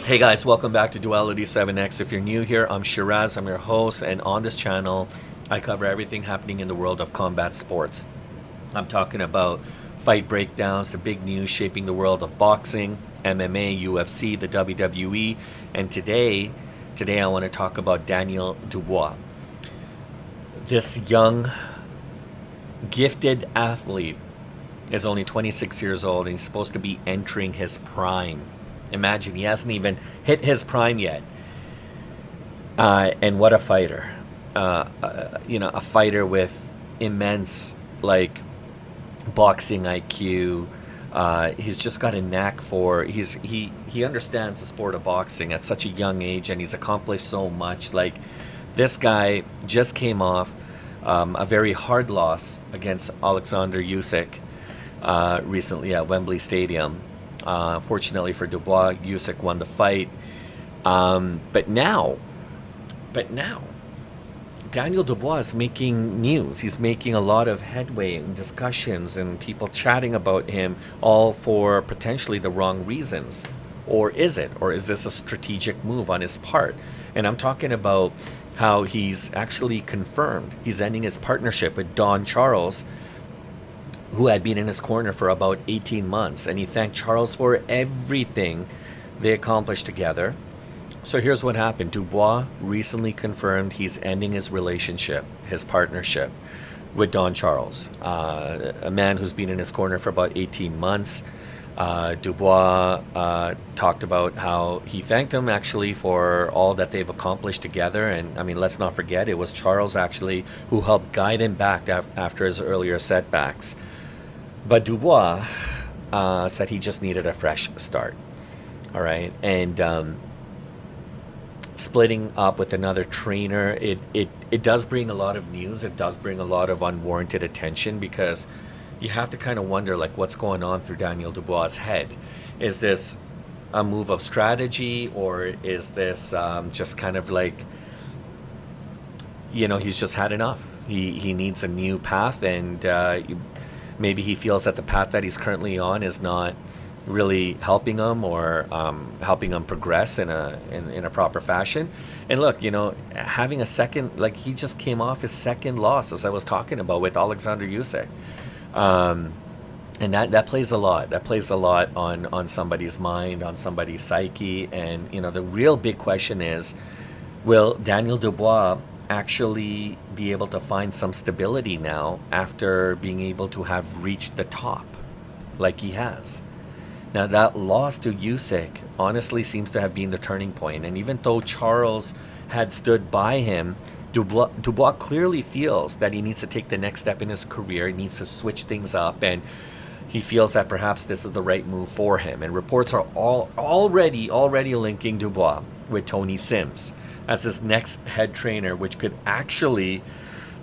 Hey guys, welcome back to Duality 7X. If you're new here, I'm Shiraz, I'm your host, and on this channel, I cover everything happening in the world of combat sports. I'm talking about fight breakdowns, the big news shaping the world of boxing, MMA, UFC, the WWE, and today I want to talk about Daniel Dubois. This young, gifted athlete is only 26 years old and he's supposed to be entering his prime. Imagine, he hasn't even hit his prime yet. And what a fighter. A fighter with immense, boxing IQ. He's just got a knack for, he understands the sport of boxing at such a young age, and he's accomplished so much. Like, this guy just came off a very hard loss against Oleksandr Usyk recently at Wembley Stadium. Fortunately for Dubois, Usyk won the fight. But now, Daniel Dubois is making news. He's making a lot of headway in discussions and people chatting about him, all for potentially the wrong reasons. Or is it? Or is this a strategic move on his part? And I'm talking about how he's actually confirmed he's ending his partnership with Don Charles, who had been in his corner for about 18 months. And he thanked Charles for everything they accomplished together. So here's what happened. Dubois recently confirmed he's ending his relationship, his partnership with Don Charles, a man who's been in his corner for about 18 months. Dubois talked about how he thanked him actually for all that they've accomplished together. And I mean, let's not forget, it was Charles actually who helped guide him back after his earlier setbacks. But Dubois said he just needed a fresh start. All right. And splitting up with another trainer, it does bring a lot of news. It does bring a lot of unwarranted attention, because you have to kind of wonder, like, what's going on through Daniel Dubois' head. Is this a move of strategy, or is this just kind of like, he's just had enough? He needs a new path, and maybe he feels that the path that he's currently on is not really helping him, or helping him progress in a proper fashion. And look, having a second, like, he just came off his second loss, as I was talking about, with Oleksandr Usyk. And that plays a lot. That plays a lot on somebody's mind, on somebody's psyche. And the real big question is, will Daniel Dubois actually be able to find some stability now after being able to have reached the top like he has? Now, that loss to Usyk honestly seems to have been the turning point. And even though Charles had stood by him, Dubois clearly feels that he needs to take the next step in his career. He needs to switch things up, and he feels that perhaps this is the right move for him. And reports are already linking Dubois with Tony Sims as his next head trainer, which could actually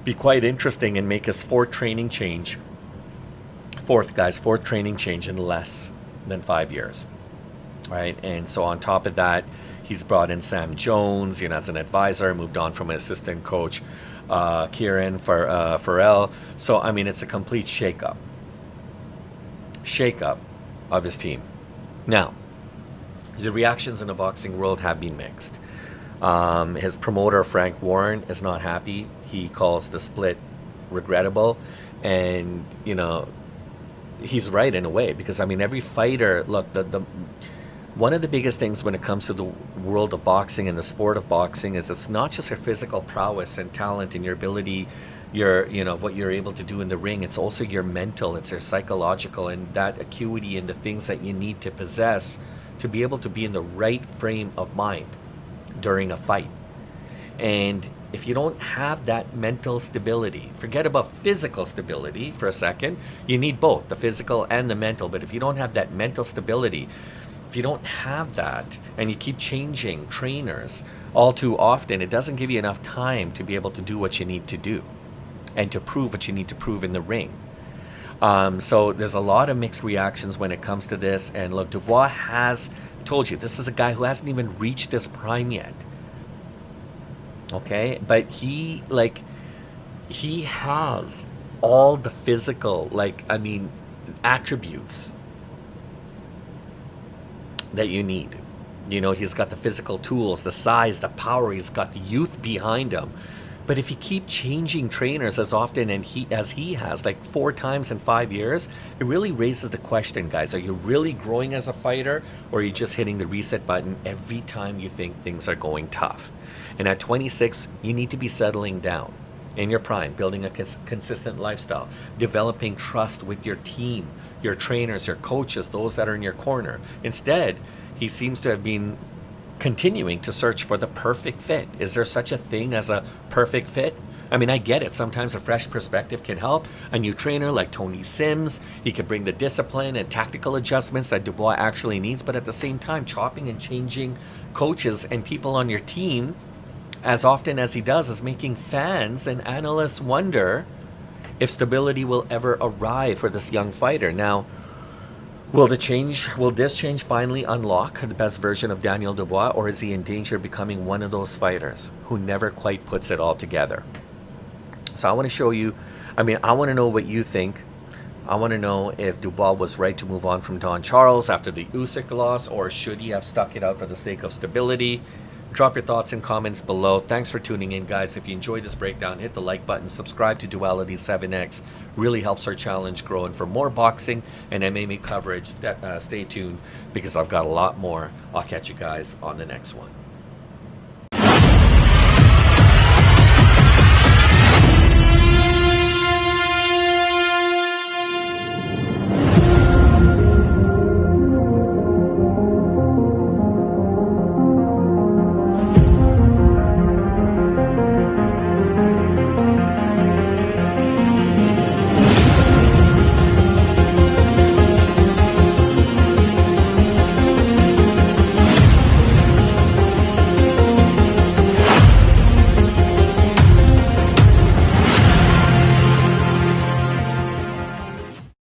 be quite interesting and make his fourth training change in less than 5 years. Right? And so on top of that, he's brought in Sam Jones, as an advisor, moved on from assistant coach Kieran Farrell. So, I mean, it's a complete shakeup of his team. Now, the reactions in the boxing world have been mixed. His promoter, Frank Warren, is not happy. He calls the split regrettable. And, he's right in a way, because, I mean, every fighter, look, the one of the biggest things when it comes to the world of boxing and the sport of boxing is it's not just your physical prowess and talent and your ability, what you're able to do in the ring. It's also your mental, it's your psychological, and that acuity and the things that you need to possess to be able to be in the right frame of mind during a fight. And if you don't have that mental stability, forget about physical stability for a second, you need both the physical and the mental. But if you don't have that mental stability, if you don't have that, and you keep changing trainers all too often, it doesn't give you enough time to be able to do what you need to do and to prove what you need to prove in the ring. So there's a lot of mixed reactions when it comes to this. And look, Dubois has told you, this is a guy who hasn't even reached his prime yet. Okay? But he has all the physical, attributes that you need You know, he's got the physical tools, the size, the power. He's got the youth behind him. But if you keep changing trainers as often as he has, like 4 times in 5 years, it really raises the question, guys. Are you really growing as a fighter, or are you just hitting the reset button every time you think things are going tough? And at 26, you need to be settling down in your prime, building a consistent lifestyle, developing trust with your team, your trainers, your coaches, those that are in your corner. Instead, he seems to have been continuing to search for the perfect fit. Is there such a thing as a perfect fit? I mean, I get it. Sometimes a fresh perspective can help. A new trainer like Tony Sims, he could bring the discipline and tactical adjustments that Dubois actually needs. But at the same time, chopping and changing coaches and people on your team as often as he does is making fans and analysts wonder if stability will ever arrive for this young fighter. Now, will this change finally unlock the best version of Daniel Dubois, or is he in danger of becoming one of those fighters who never quite puts it all together? So I want to show you, I want to know what you think. I want to know if Dubois was right to move on from Don Charles after the Usyk loss, or should he have stuck it out for the sake of stability? Drop your thoughts and comments below. Thanks for tuning in, guys. If you enjoyed this breakdown, hit the like button, subscribe to Duality 7X. Really helps our challenge grow. And for more boxing and MMA coverage, stay tuned, because I've got a lot more. I'll catch you guys on the next one.